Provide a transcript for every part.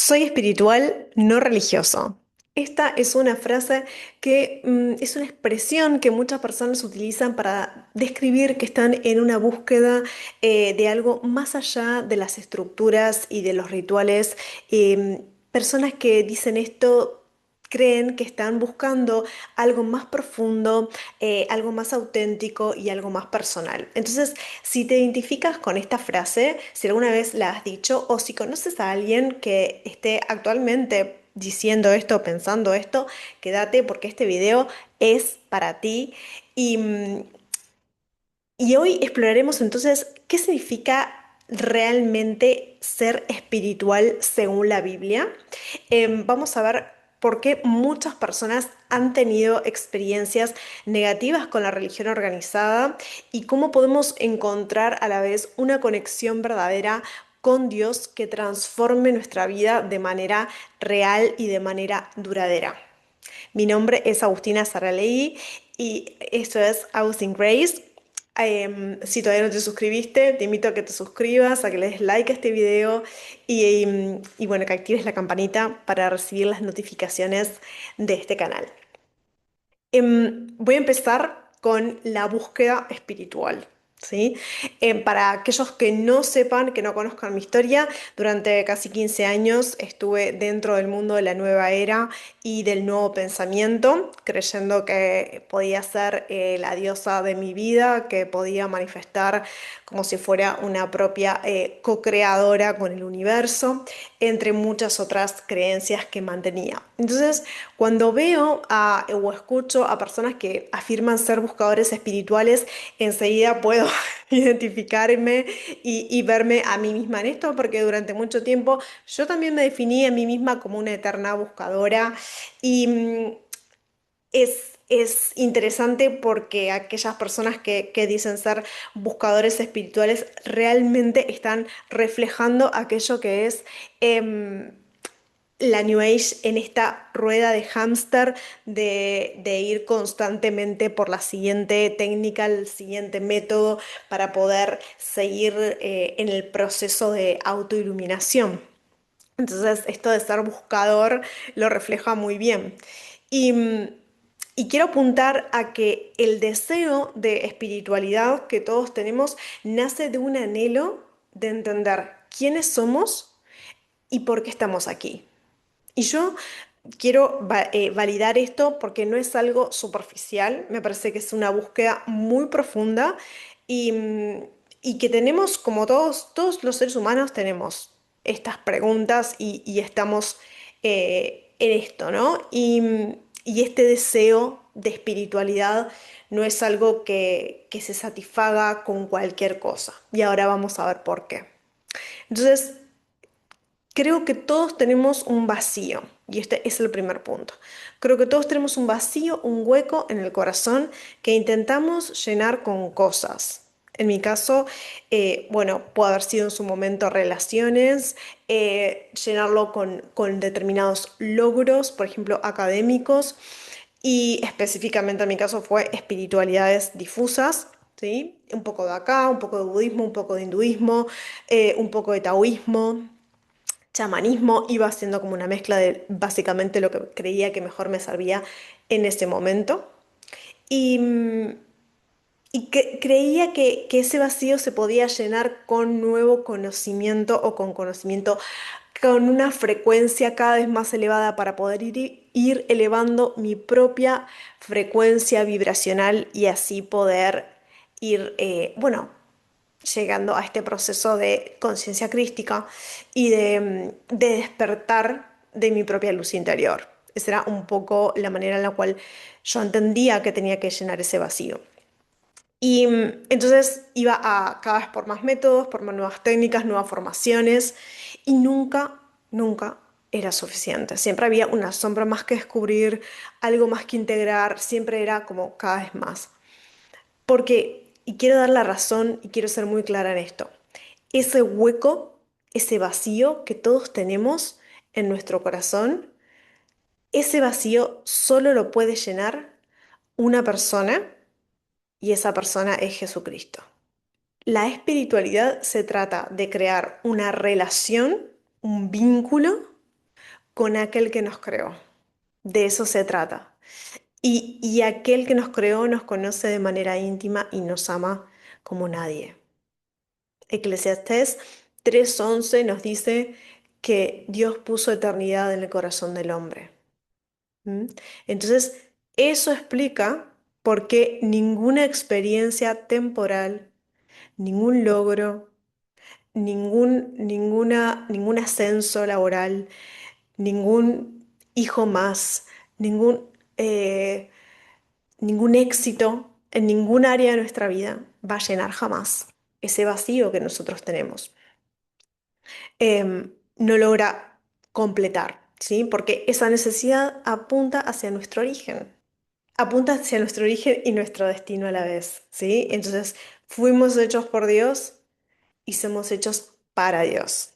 Soy espiritual, no religioso. Esta es una frase que es una expresión que muchas personas utilizan para describir que están en una búsqueda de algo más allá de las estructuras y de los rituales. Personas que dicen esto creen que están buscando algo más profundo, algo más auténtico y algo más personal. Entonces, si te identificas con esta frase, si alguna vez la has dicho o si conoces a alguien que esté actualmente diciendo esto o pensando esto, quédate porque este video es para ti. Y, y hoy exploraremos entonces qué significa realmente ser espiritual según la Biblia. Vamos a ver por qué muchas personas han tenido experiencias negativas con la religión organizada y cómo podemos encontrar a la vez una conexión verdadera con Dios que transforme nuestra vida de manera real y de manera duradera. Mi nombre es Agustina Saralegui y esto es Austin Grace. Si todavía no te suscribiste, te invito a que te suscribas, a que le des like a este video y bueno, que actives la campanita para recibir las notificaciones de este canal. Voy a empezar con la búsqueda espiritual. ¿Sí? Para aquellos que no sepan, que no conozcan mi historia, durante casi 15 años estuve dentro del mundo de la nueva era y del nuevo pensamiento, creyendo que podía ser la diosa de mi vida, que podía manifestar como si fuera una propia co-creadora con el universo, entre muchas otras creencias que mantenía. Entonces, cuando veo o escucho a personas que afirman ser buscadores espirituales, enseguida puedo identificarme y verme a mí misma en esto, porque durante mucho tiempo yo también me definí a mí misma como una eterna buscadora y es interesante porque aquellas personas que dicen ser buscadores espirituales realmente están reflejando aquello que es em, la New Age en esta rueda de hámster de ir constantemente por la siguiente técnica, el siguiente método para poder seguir en el proceso de autoiluminación. Entonces, esto de ser buscador lo refleja muy bien. Y, y quiero apuntar a que el deseo de espiritualidad que todos tenemos nace de un anhelo de entender quiénes somos y por qué estamos aquí. Y yo quiero validar esto porque no es algo superficial, me parece que es una búsqueda muy profunda y, y que tenemos, como todos los seres humanos, tenemos estas preguntas y estamos en esto, ¿no? Y este deseo de espiritualidad no es algo que se satisfaga con cualquier cosa. Y ahora vamos a ver por qué. Entonces, creo que todos tenemos un vacío, y este es el primer punto. Creo que todos tenemos un vacío, un hueco en el corazón que intentamos llenar con cosas. En mi caso, bueno, puede haber sido en su momento relaciones, llenarlo con determinados logros, por ejemplo, académicos, y específicamente en mi caso fue espiritualidades difusas, ¿sí? Un poco de acá, un poco de budismo, un poco de hinduismo, un poco de taoísmo, chamanismo, iba haciendo como una mezcla de básicamente lo que creía que mejor me servía en ese momento. Y, creía que ese vacío se podía llenar con nuevo conocimiento o con conocimiento con una frecuencia cada vez más elevada para poder ir elevando mi propia frecuencia vibracional y así poder ir, bueno, llegando a este proceso de conciencia crística y de despertar de mi propia luz interior. Esa era un poco la manera en la cual yo entendía que tenía que llenar ese vacío. Y entonces iba a cada vez por más métodos, por más nuevas técnicas, nuevas formaciones y nunca era suficiente. Siempre había una sombra más que descubrir, algo más que integrar, siempre era como cada vez más. Porque, y quiero dar la razón y quiero ser muy clara en esto, ese hueco, ese vacío que todos tenemos en nuestro corazón, ese vacío solo lo puede llenar una persona y esa persona es Jesucristo. La espiritualidad se trata de crear una relación, un vínculo con aquel que nos creó. De eso se trata. Y aquel que nos creó nos conoce de manera íntima y nos ama como nadie. Eclesiastés 3:11 nos dice que Dios puso eternidad en el corazón del hombre. ¿Mm? Entonces, eso explica por qué ninguna experiencia temporal, ningún logro, ningún ascenso laboral, ningún hijo más, ningún, eh, ningún éxito en ningún área de nuestra vida va a llenar jamás ese vacío que nosotros tenemos. No logra completar, ¿sí? Porque esa necesidad apunta hacia nuestro origen. Apunta hacia nuestro origen y nuestro destino a la vez, ¿sí? Entonces, fuimos hechos por Dios y somos hechos para Dios.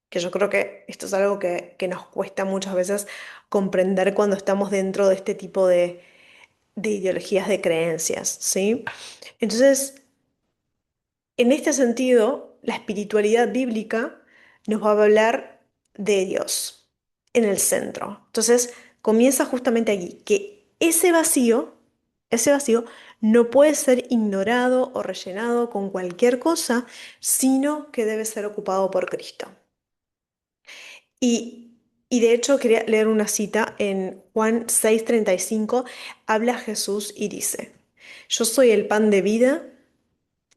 Que yo creo que esto es algo que nos cuesta muchas veces comprender cuando estamos dentro de este tipo de ideologías de creencias, ¿sí? Entonces, en este sentido, la espiritualidad bíblica nos va a hablar de Dios en el centro. Entonces, comienza justamente aquí, que ese vacío no puede ser ignorado o rellenado con cualquier cosa, sino que debe ser ocupado por Cristo. Y, y de hecho quería leer una cita en Juan 6:35, habla Jesús y dice, yo soy el pan de vida,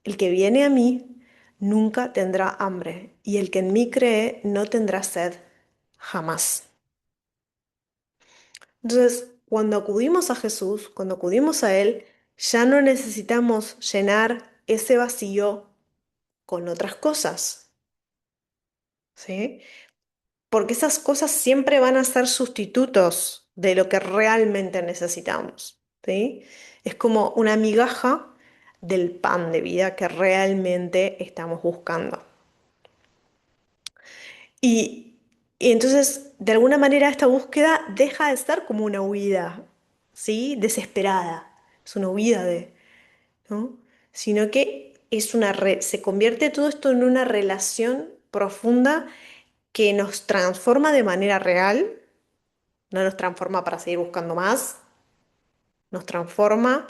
el que viene a mí nunca tendrá hambre, y el que en mí cree no tendrá sed jamás. Entonces, cuando acudimos a Jesús, cuando acudimos a Él, ya no necesitamos llenar ese vacío con otras cosas, ¿sí? Porque esas cosas siempre van a ser sustitutos de lo que realmente necesitamos, ¿sí? Es como una migaja del pan de vida que realmente estamos buscando. Y, y entonces, de alguna manera, esta búsqueda deja de ser como una huida, ¿sí? Desesperada. Es una huida ¿no? Sino que se convierte todo esto en una relación profunda que nos transforma de manera real, no nos transforma para seguir buscando más, nos transforma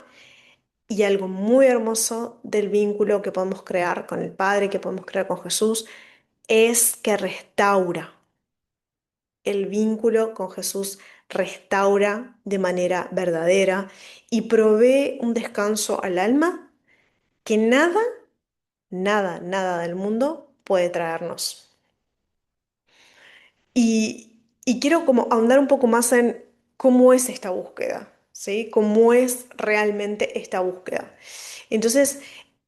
y algo muy hermoso del vínculo que podemos crear con el Padre, que podemos crear con Jesús, es que restaura. El vínculo con Jesús restaura de manera verdadera y provee un descanso al alma que nada, nada, nada del mundo puede traernos. Y quiero como ahondar un poco más en cómo es esta búsqueda, ¿sí? Cómo es realmente esta búsqueda. Entonces,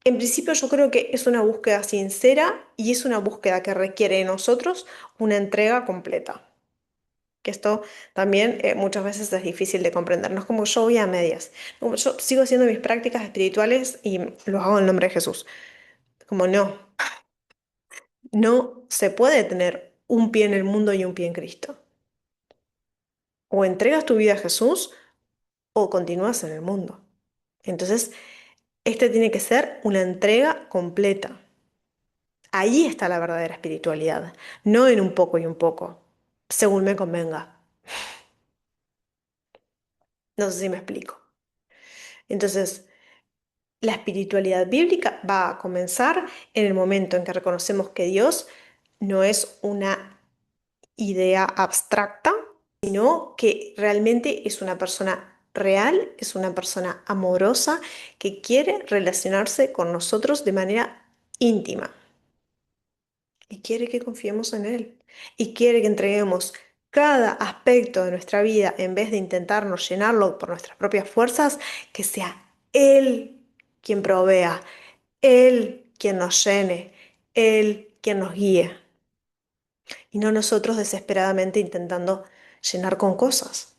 en principio yo creo que es una búsqueda sincera y es una búsqueda que requiere de nosotros una entrega completa. Que esto también muchas veces es difícil de comprender. No es como yo voy a medias. Como yo sigo haciendo mis prácticas espirituales y lo hago en nombre de Jesús. Como no, no se puede tener un pie en el mundo y un pie en Cristo. O entregas tu vida a Jesús o continúas en el mundo. Entonces, este tiene que ser una entrega completa. Ahí está la verdadera espiritualidad, no en un poco y un poco, según me convenga. No sé si me explico. Entonces, la espiritualidad bíblica va a comenzar en el momento en que reconocemos que Dios no es una idea abstracta, sino que realmente es una persona real, es una persona amorosa que quiere relacionarse con nosotros de manera íntima y quiere que confiemos en Él y quiere que entreguemos cada aspecto de nuestra vida en vez de intentarnos llenarlo por nuestras propias fuerzas, que sea Él quien provea, Él quien nos llene, Él quien nos guíe y no nosotros desesperadamente intentando llenar con cosas.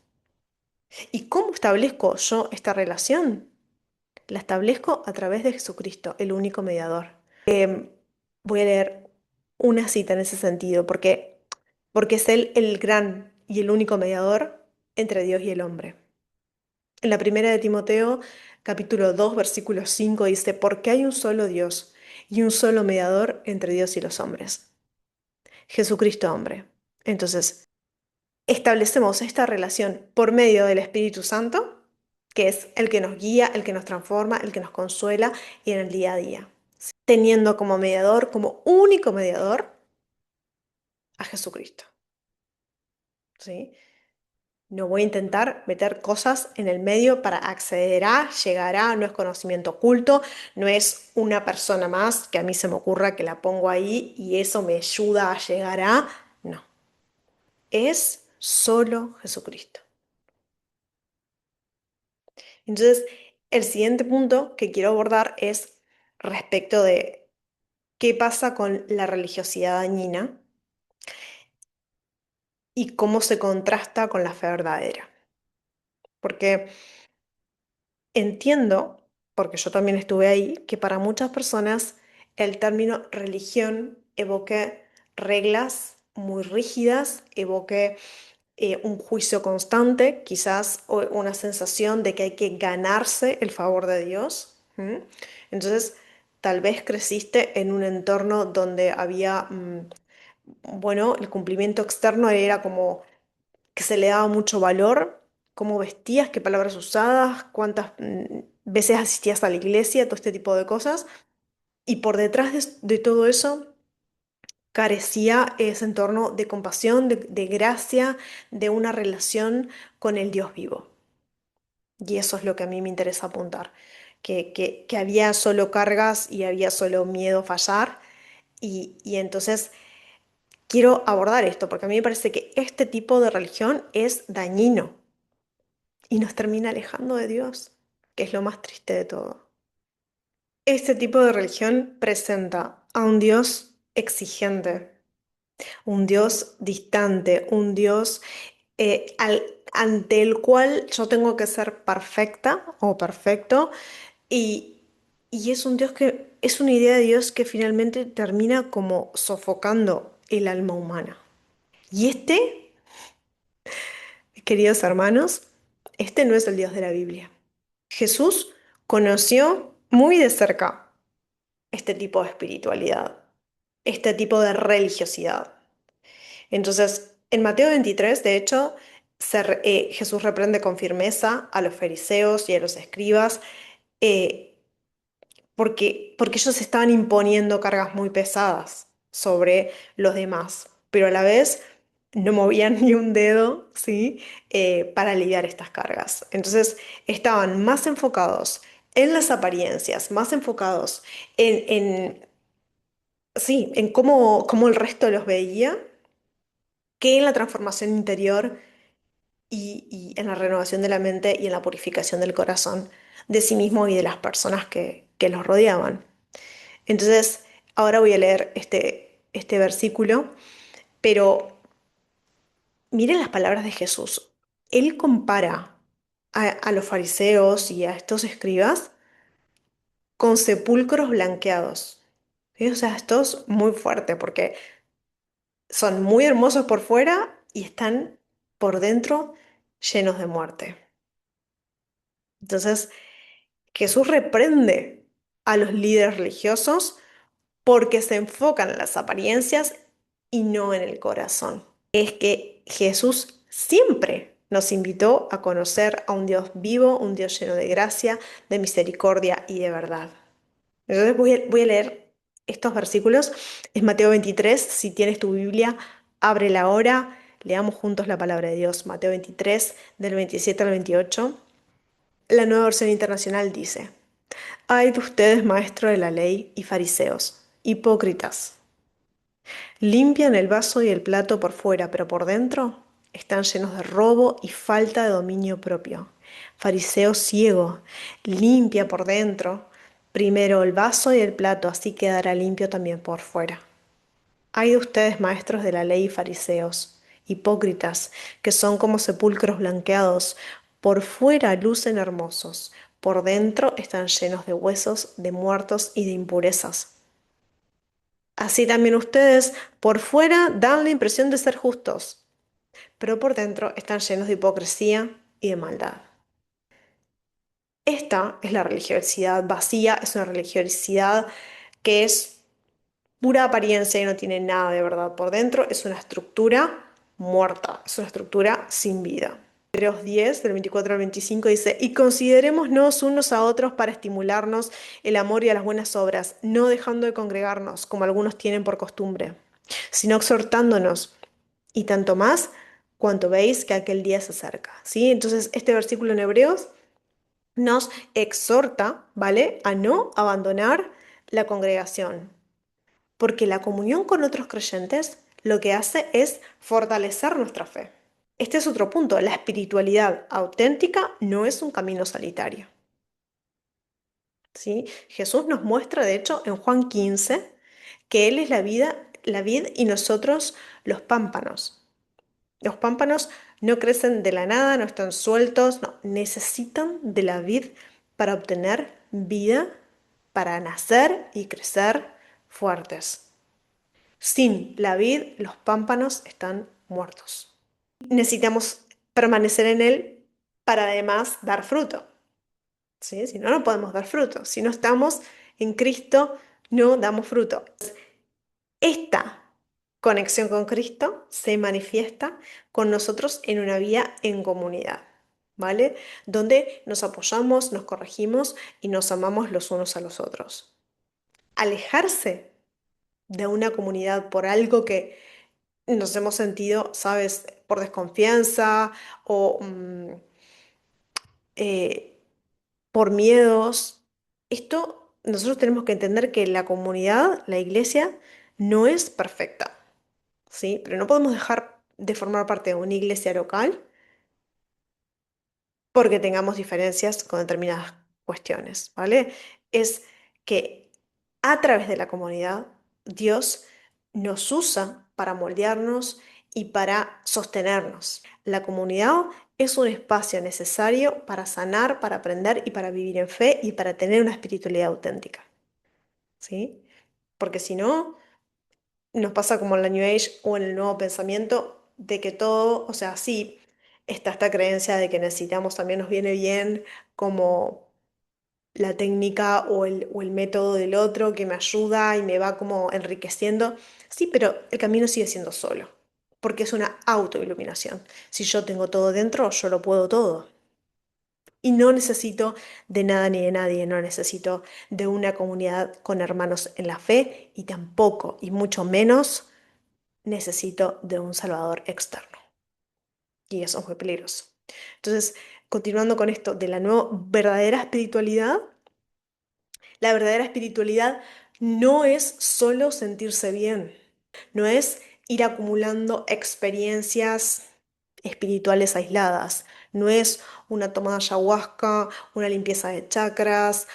¿Y cómo establezco yo esta relación? La establezco a través de Jesucristo, el único mediador. Voy a leer una cita en ese sentido, porque es Él el gran y el único mediador entre Dios y el hombre. En la primera de Timoteo, capítulo 2 versículo 5 dice, porque hay un solo Dios y un solo mediador entre Dios y los hombres, Jesucristo hombre. Entonces, establecemos esta relación por medio del Espíritu Santo, que es el que nos guía, el que nos transforma, el que nos consuela y en el día a día, teniendo como mediador, como único mediador, a Jesucristo, ¿sí? No voy a intentar meter cosas en el medio para acceder a, llegar a, no es conocimiento oculto, no es una persona más que a mí se me ocurra que la pongo ahí y eso me ayuda a llegar a, no, es solo Jesucristo. Entonces, el siguiente punto que quiero abordar es respecto de qué pasa con la religiosidad dañina y cómo se contrasta con la fe verdadera. Porque entiendo, porque yo también estuve ahí, que para muchas personas el término religión evoque reglas muy rígidas, evoque un juicio constante, quizás una sensación de que hay que ganarse el favor de Dios. ¿M? Entonces, tal vez creciste en un entorno donde había, bueno, el cumplimiento externo era como que se le daba mucho valor, cómo vestías, qué palabras usadas, cuántas veces asistías a la iglesia, todo este tipo de cosas. Y por detrás de todo eso carecía ese entorno de compasión, de gracia, de una relación con el Dios vivo. Y eso es lo que a mí me interesa apuntar, que había solo cargas y había solo miedo a fallar. Y entonces quiero abordar esto, porque a mí me parece que este tipo de religión es dañino y nos termina alejando de Dios, que es lo más triste de todo. Este tipo de religión presenta a un Dios exigente, un Dios distante, un Dios ante el cual yo tengo que ser perfecta o perfecto y, y es un Dios que es una idea de Dios que finalmente termina como sofocando el alma humana. Y este, queridos hermanos, este no es el Dios de la Biblia. Jesús conoció muy de cerca este tipo de espiritualidad, este tipo de religiosidad. Entonces, en Mateo 23, de hecho, Jesús reprende con firmeza a los fariseos y a los escribas eh, porque ellos estaban imponiendo cargas muy pesadas sobre los demás, pero a la vez no movían ni un dedo, ¿sí? Para aliviar estas cargas. Entonces, estaban más enfocados en las apariencias, más enfocados sí, en cómo el resto los veía que en la transformación interior y en la renovación de la mente y en la purificación del corazón de sí mismo y de las personas que los rodeaban. Entonces, ahora voy a leer este versículo, pero miren las palabras de Jesús. Él compara a los fariseos y a estos escribas con sepulcros blanqueados. ¿Sí? O sea, esto es muy fuerte porque son muy hermosos por fuera y están por dentro llenos de muerte. Entonces, Jesús reprende a los líderes religiosos porque se enfocan en las apariencias y no en el corazón. Es que Jesús siempre nos invitó a conocer a un Dios vivo, un Dios lleno de gracia, de misericordia y de verdad. Entonces voy a leer estos versículos. Es Mateo 23. Si tienes tu Biblia, ábrela ahora. Leamos juntos la palabra de Dios. Mateo 23, del 27 al 28. La Nueva Versión Internacional dice: Ay de ustedes, maestros de la ley y fariseos, hipócritas. Limpian el vaso y el plato por fuera, pero por dentro están llenos de robo y falta de dominio propio. Fariseo ciego, limpia por dentro primero el vaso y el plato, así quedará limpio también por fuera. Ay de ustedes, maestros de la ley y fariseos, hipócritas, que son como sepulcros blanqueados, por fuera lucen hermosos, por dentro están llenos de huesos, de muertos y de impurezas. Así también ustedes por fuera dan la impresión de ser justos, pero por dentro están llenos de hipocresía y de maldad. Esta es la religiosidad vacía, es una religiosidad que es pura apariencia y no tiene nada de verdad por dentro, es una estructura muerta, es una estructura sin vida. Hebreos 10, del 24 al 25 dice, y considerémonos unos a otros para estimularnos el amor y a las buenas obras, no dejando de congregarnos, como algunos tienen por costumbre, sino exhortándonos, y tanto más cuanto veis que aquel día se acerca. ¿Sí? Entonces, este versículo en Hebreos nos exhorta, ¿vale?, a no abandonar la congregación, porque la comunión con otros creyentes lo que hace es fortalecer nuestra fe. Este es otro punto, la espiritualidad auténtica no es un camino solitario, ¿sí? Jesús nos muestra, de hecho, en Juan 15, que Él es la vida, la vid y nosotros los pámpanos. Los pámpanos no crecen de la nada, no están sueltos, no, necesitan de la vid para obtener vida, para nacer y crecer fuertes. Sin la vid, los pámpanos están muertos. Necesitamos permanecer en él para además dar fruto, ¿sí? Si no, no podemos dar fruto. Si no estamos en Cristo, no damos fruto. Esta conexión con Cristo se manifiesta con nosotros en una vida en comunidad, ¿vale? Donde nos apoyamos, nos corregimos y nos amamos los unos a los otros. Alejarse de una comunidad por algo que nos hemos sentido, ¿sabes?, por desconfianza o eh, por miedos. Esto nosotros tenemos que entender que la comunidad, la iglesia, no es perfecta, ¿sí? Pero no podemos dejar de formar parte de una iglesia local porque tengamos diferencias con determinadas cuestiones, ¿vale? Es que a través de la comunidad, Dios nos usa para moldearnos y para sostenernos. La comunidad es un espacio necesario para sanar, para aprender y para vivir en fe y para tener una espiritualidad auténtica, ¿sí? Porque si no, nos pasa como en la New Age o en el nuevo pensamiento de que todo, o sea, sí, está esta creencia de que necesitamos, también nos viene bien como la técnica o el método del otro que me ayuda y me va como enriqueciendo. Sí, pero el camino sigue siendo solo, porque es una autoiluminación. Si yo tengo todo dentro, yo lo puedo todo. Y no necesito de nada ni de nadie, no necesito de una comunidad con hermanos en la fe y tampoco, y mucho menos, necesito de un salvador externo. Y eso es muy peligroso. Entonces, continuando con esto de la nueva verdadera espiritualidad, la verdadera espiritualidad no es solo sentirse bien, no es ir acumulando experiencias espirituales aisladas, no es una toma de ayahuasca, una limpieza de chakras,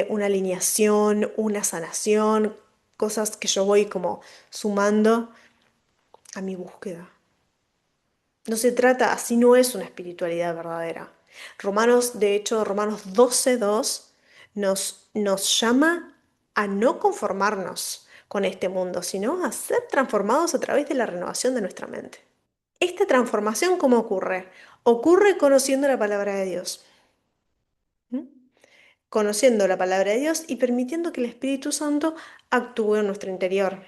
una alineación, una sanación, cosas que yo voy como sumando a mi búsqueda. No se trata, así no es una espiritualidad verdadera. Romanos, de hecho, Romanos 12:2 nos llama a no conformarnos con este mundo, sino a ser transformados a través de la renovación de nuestra mente. Esta transformación, ¿cómo ocurre? Ocurre conociendo la palabra de Dios. ¿Mm? Conociendo la palabra de Dios y permitiendo que el Espíritu Santo actúe en nuestro interior,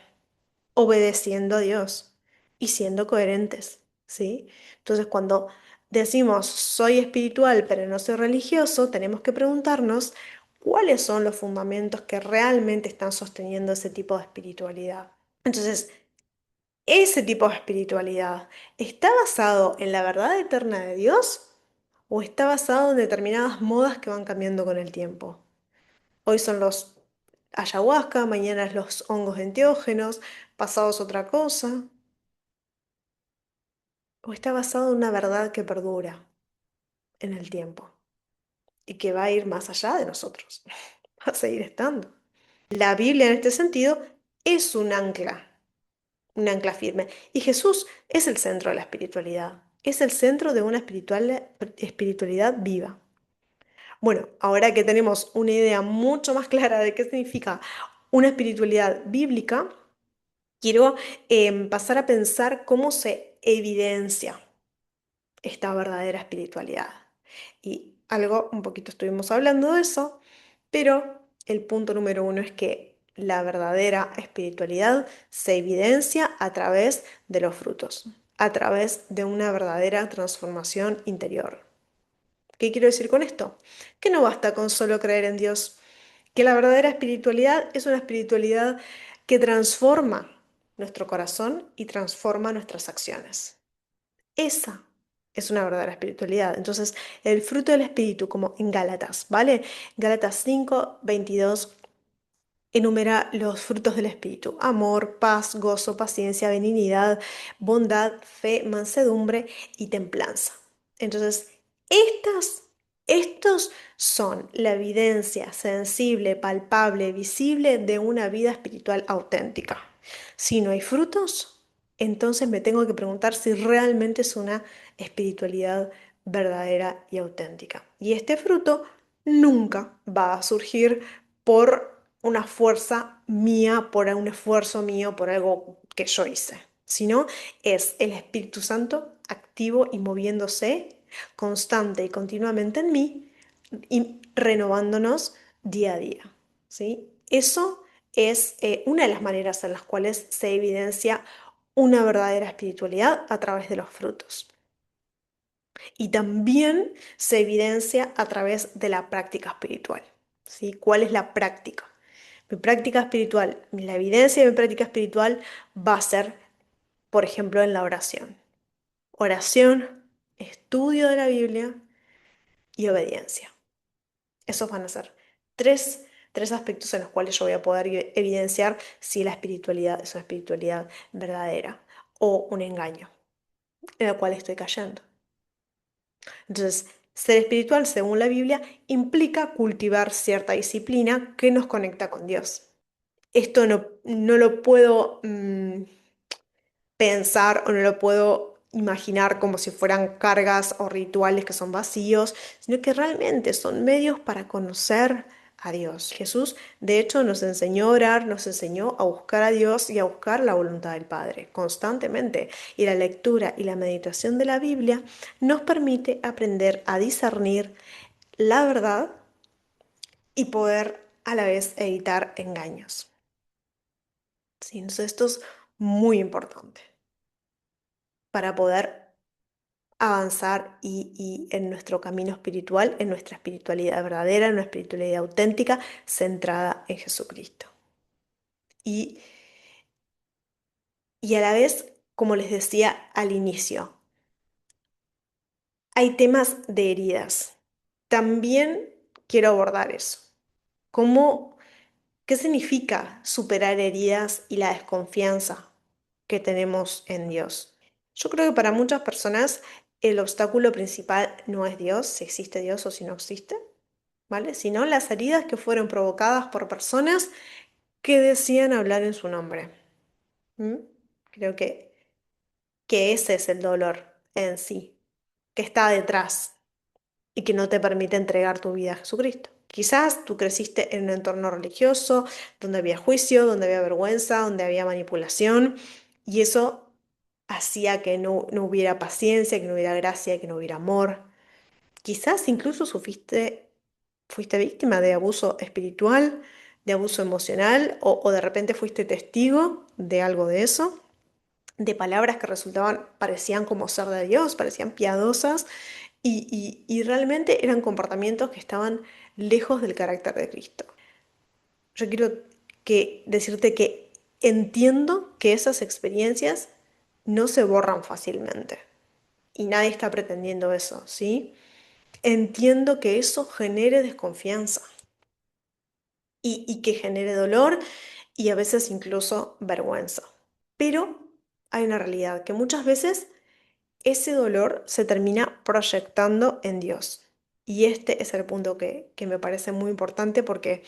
obedeciendo a Dios y siendo coherentes, ¿sí? Entonces, cuando decimos soy espiritual pero no soy religioso, tenemos que preguntarnos cuáles son los fundamentos que realmente están sosteniendo ese tipo de espiritualidad. Entonces, ese tipo de espiritualidad, ¿está basado en la verdad eterna de Dios o está basado en determinadas modas que van cambiando con el tiempo? Hoy son los ayahuasca, mañana es los hongos enteógenos, pasado es otra cosa. ¿O está basado en una verdad que perdura en el tiempo y que va a ir más allá de nosotros? Va a seguir estando. La Biblia en este sentido es un ancla firme. Y Jesús es el centro de la espiritualidad, es el centro de una espiritualidad viva. Bueno, ahora que tenemos una idea mucho más clara de qué significa una espiritualidad bíblica, quiero pasar a pensar cómo se evidencia esta verdadera espiritualidad. Y algo, un poquito estuvimos hablando de eso, pero el punto número uno es que la verdadera espiritualidad se evidencia a través de los frutos. a través de una verdadera transformación interior. ¿Qué quiero decir con esto? Que no basta con solo creer en Dios, que la verdadera espiritualidad es una espiritualidad que transforma nuestro corazón y transforma nuestras acciones. Esa es una verdadera espiritualidad. Entonces, el fruto del espíritu, como en Gálatas, ¿vale? Gálatas 5:22 enumera los frutos del espíritu: amor, paz, gozo, paciencia, benignidad, bondad, fe, mansedumbre y templanza. Entonces, estas, estos son la evidencia sensible, palpable, visible de una vida espiritual auténtica. Si no hay frutos, entonces me tengo que preguntar si realmente es una espiritualidad verdadera y auténtica. Y este fruto nunca va a surgir por una fuerza mía, por un esfuerzo mío, por algo que yo hice, sino es el Espíritu Santo activo y moviéndose constante y continuamente en mí y renovándonos día a día, ¿sí? Eso es una de las maneras en las cuales se evidencia una verdadera espiritualidad a través de los frutos. Y también se evidencia a través de la práctica espiritual, ¿sí? ¿Cuál es la práctica? Mi práctica espiritual, la evidencia de mi práctica espiritual va a ser, por ejemplo, en la oración. Oración, estudio de la Biblia y obediencia. Esos van a ser tres, tres aspectos en los cuales yo voy a poder evidenciar si la espiritualidad es una espiritualidad verdadera o un engaño en el cual estoy cayendo. Entonces, ser espiritual, según la Biblia, implica cultivar cierta disciplina que nos conecta con Dios. Esto no lo puedo pensar o no lo puedo imaginar como si fueran cargas o rituales que son vacíos, sino que realmente son medios para conocer a Dios. Jesús, de hecho, nos enseñó a orar, nos enseñó a buscar a Dios y a buscar la voluntad del Padre constantemente. Y la lectura y la meditación de la Biblia nos permite aprender a discernir la verdad y poder a la vez evitar engaños. Sí, entonces esto es muy importante para poder avanzar y en nuestro camino espiritual, en nuestra espiritualidad verdadera, en nuestra espiritualidad auténtica, centrada en Jesucristo. Y, y a la vez, como les decía al inicio, hay temas de heridas. También quiero abordar eso. ¿Cómo, qué significa superar heridas y la desconfianza que tenemos en Dios? Yo creo que para muchas personas el obstáculo principal no es Dios, si existe Dios o si no existe, ¿vale? Sino las heridas que fueron provocadas por personas que decían hablar en su nombre. ¿Mm? Creo que ese es el dolor en sí, que está detrás y que no te permite entregar tu vida a Jesucristo. Quizás tú creciste en un entorno religioso, donde había juicio, donde había vergüenza, donde había manipulación, y eso hacía que no hubiera paciencia, que no hubiera gracia, que no hubiera amor. Quizás incluso fuiste víctima de abuso espiritual, de abuso emocional, o de repente fuiste testigo de algo de eso, de palabras que parecían como ser de Dios, parecían piadosas, y realmente eran comportamientos que estaban lejos del carácter de Cristo. Yo quiero decirte que entiendo que esas experiencias no se borran fácilmente, y nadie está pretendiendo eso, ¿sí? Entiendo que eso genere desconfianza y que genere dolor y a veces incluso vergüenza. Pero hay una realidad, que muchas veces ese dolor se termina proyectando en Dios. Y este es el punto que me parece muy importante, porque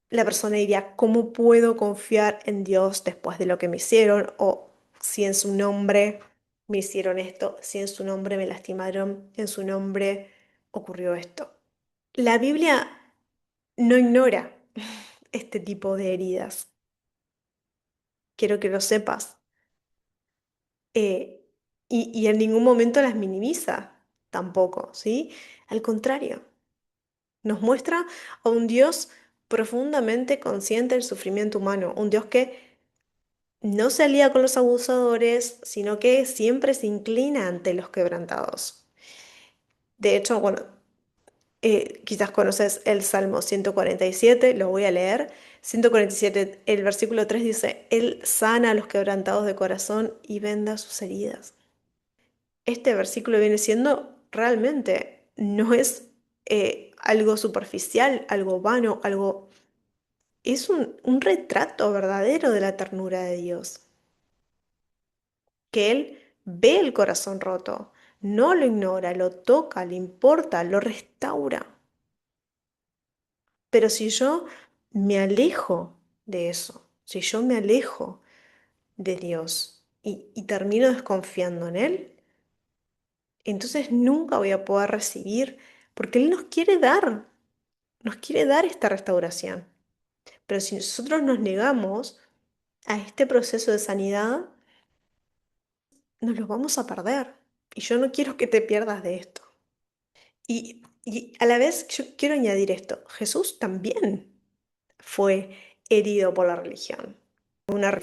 la persona diría: ¿cómo puedo confiar en Dios después de lo que me hicieron? O si en su nombre me hicieron esto, si en su nombre me lastimaron, en su nombre ocurrió esto. La Biblia no ignora este tipo de heridas. Quiero que lo sepas. Eh, y en ningún momento las minimiza tampoco, ¿sí? Al contrario, nos muestra a un Dios profundamente consciente del sufrimiento humano, un Dios que no se alía con los abusadores, sino que siempre se inclina ante los quebrantados. De hecho, bueno, quizás conoces el Salmo 147, lo voy a leer. 147, el versículo 3 dice, Él sana a los quebrantados de corazón y venda sus heridas. Este versículo viene siendo realmente, no es algo superficial, algo vano, algo... Es un retrato verdadero de la ternura de Dios, que Él ve el corazón roto, no lo ignora, lo toca, le importa, lo restaura. Pero si yo me alejo de eso, si yo me alejo de Dios y termino desconfiando en Él, entonces nunca voy a poder recibir, porque Él nos quiere dar esta restauración. Pero si nosotros nos negamos a este proceso de sanidad, nos lo vamos a perder. Y yo no quiero que te pierdas de esto. Y a la vez yo quiero añadir esto, Jesús también fue herido por la religión.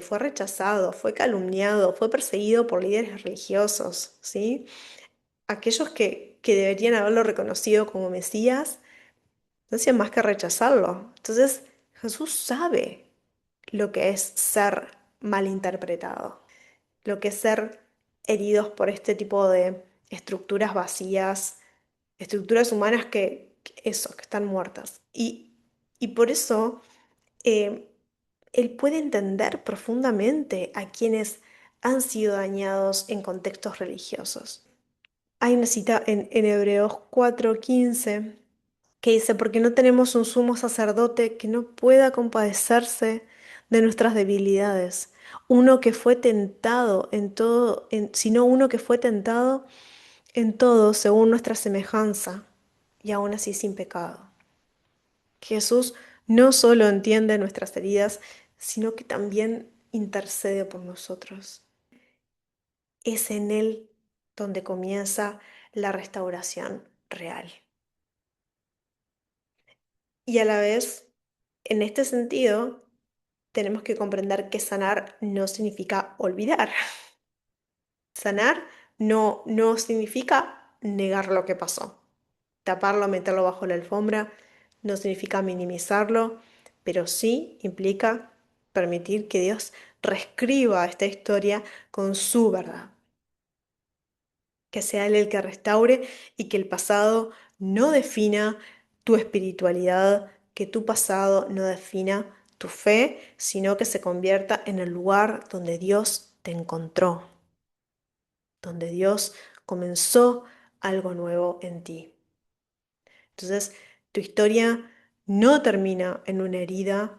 Fue rechazado, fue calumniado, fue perseguido por líderes religiosos, ¿sí? Aquellos que deberían haberlo reconocido como Mesías, no hacían más que rechazarlo. Entonces, Jesús sabe lo que es ser malinterpretado, lo que es ser heridos por este tipo de estructuras vacías, estructuras humanas que están muertas. Y por eso eh, él puede entender profundamente a quienes han sido dañados en contextos religiosos. Hay una cita en Hebreos 4:15 que dice, porque no tenemos un sumo sacerdote que no pueda compadecerse de nuestras debilidades, uno que fue tentado en todo, sino uno que fue tentado en todo según nuestra semejanza, y aún así sin pecado. Jesús no solo entiende nuestras heridas, sino que también intercede por nosotros. Es en Él donde comienza la restauración real. Y a la vez, en este sentido, tenemos que comprender que sanar no significa olvidar. Sanar no significa negar lo que pasó. Taparlo, meterlo bajo la alfombra, no significa minimizarlo, pero sí implica permitir que Dios reescriba esta historia con su verdad. Que sea Él el que restaure y que el pasado no defina tu espiritualidad, que tu pasado no defina tu fe, sino que se convierta en el lugar donde Dios te encontró, donde Dios comenzó algo nuevo en ti. Entonces, tu historia no termina en una herida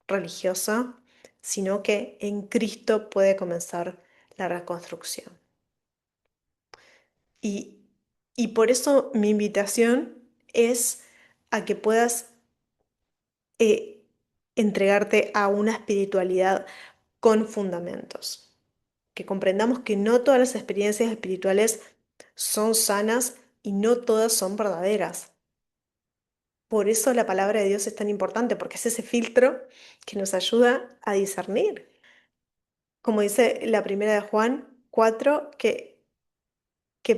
religiosa, sino que en Cristo puede comenzar la reconstrucción. Y, y por eso mi invitación es a que puedas eh, entregarte a una espiritualidad con fundamentos, que comprendamos que no todas las experiencias espirituales son sanas y no todas son verdaderas. Por eso la palabra de Dios es tan importante, porque es ese filtro que nos ayuda a discernir. Como dice la primera de Juan 4, que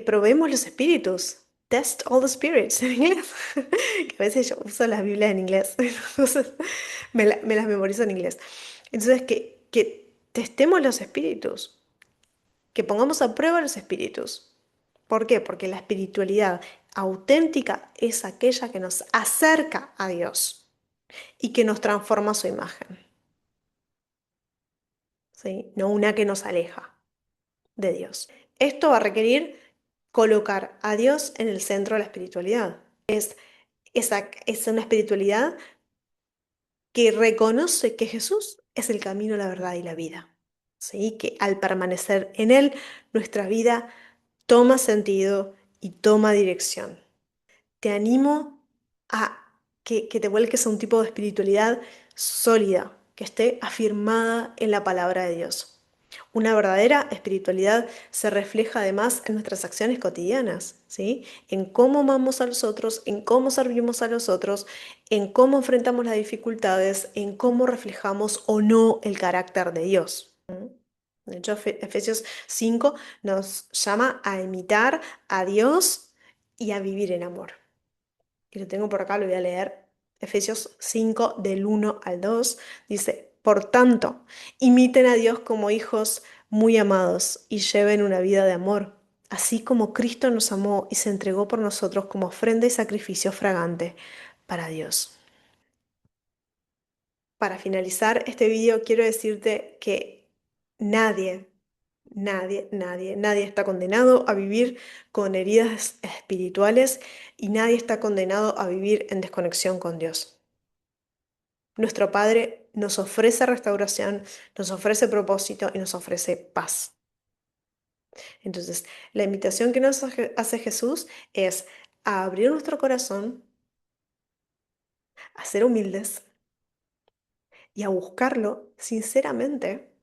probemos los espíritus. Test all the spirits en inglés. Que a veces yo uso las Biblias en inglés. Entonces me las memorizo en inglés. Entonces que testemos los espíritus. Que pongamos a prueba los espíritus. ¿Por qué? Porque la espiritualidad auténtica es aquella que nos acerca a Dios y que nos transforma a su imagen, ¿sí? No una que nos aleja de Dios. Esto va a requerir colocar a Dios en el centro de la espiritualidad. Es una espiritualidad que reconoce que Jesús es el camino, la verdad y la vida. ¿Sí? Que al permanecer en Él, nuestra vida toma sentido y toma dirección. Te animo a que te vuelques a un tipo de espiritualidad sólida, que esté afirmada en la palabra de Dios. Una verdadera espiritualidad se refleja además en nuestras acciones cotidianas, ¿sí? En cómo amamos a los otros, en cómo servimos a los otros, en cómo enfrentamos las dificultades, en cómo reflejamos o no el carácter de Dios. De hecho, Efesios 5 nos llama a imitar a Dios y a vivir en amor. Y lo tengo por acá, lo voy a leer. Efesios 5 del 1 al 2 dice, por tanto, imiten a Dios como hijos muy amados y lleven una vida de amor, así como Cristo nos amó y se entregó por nosotros como ofrenda y sacrificio fragante para Dios. Para finalizar este vídeo, quiero decirte que nadie, nadie está condenado a vivir con heridas espirituales y nadie está condenado a vivir en desconexión con Dios. Nuestro Padre nos ofrece restauración, nos ofrece propósito y nos ofrece paz. Entonces, la invitación que nos hace Jesús es a abrir nuestro corazón, a ser humildes y a buscarlo sinceramente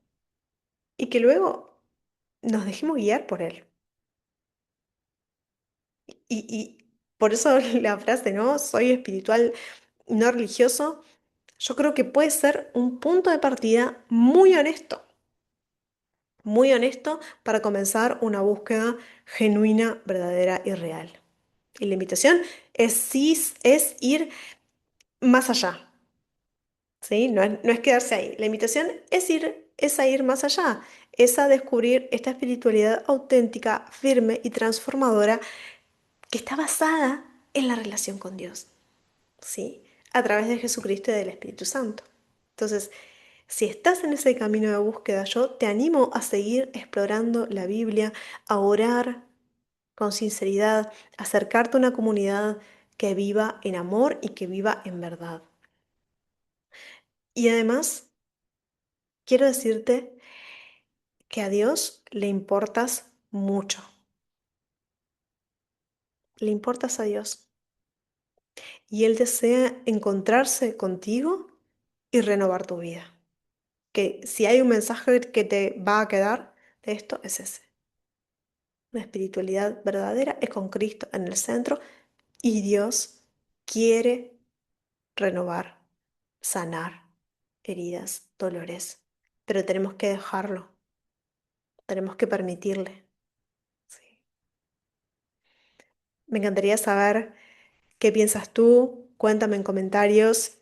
y que luego nos dejemos guiar por Él. Y por eso la frase, ¿no? Soy espiritual, no religioso, yo creo que puede ser un punto de partida muy honesto para comenzar una búsqueda genuina, verdadera y real. Y la invitación es ir más allá, ¿sí? No es quedarse ahí. La invitación es a ir más allá, es a descubrir esta espiritualidad auténtica, firme y transformadora que está basada en la relación con Dios, ¿sí? A través de Jesucristo y del Espíritu Santo. Entonces, si estás en ese camino de búsqueda, yo te animo a seguir explorando la Biblia, a orar con sinceridad, a acercarte a una comunidad que viva en amor y que viva en verdad. Y además, quiero decirte que a Dios le importas mucho. Le importas a Dios. Y Él desea encontrarse contigo y renovar tu vida. Que si hay un mensaje que te va a quedar de esto, es ese. La espiritualidad verdadera es con Cristo en el centro y Dios quiere renovar, sanar heridas, dolores, pero tenemos que dejarlo, tenemos que permitirle. Sí. Me encantaría saber qué piensas tú, cuéntame en comentarios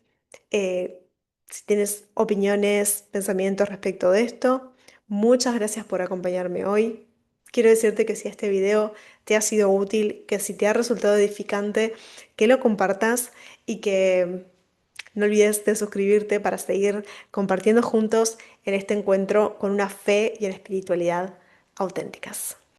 si tienes opiniones, pensamientos respecto de esto. Muchas gracias por acompañarme hoy. Quiero decirte que si este video te ha sido útil, que si te ha resultado edificante, que lo compartas y que no olvides de suscribirte para seguir compartiendo juntos en este encuentro con una fe y una espiritualidad auténticas.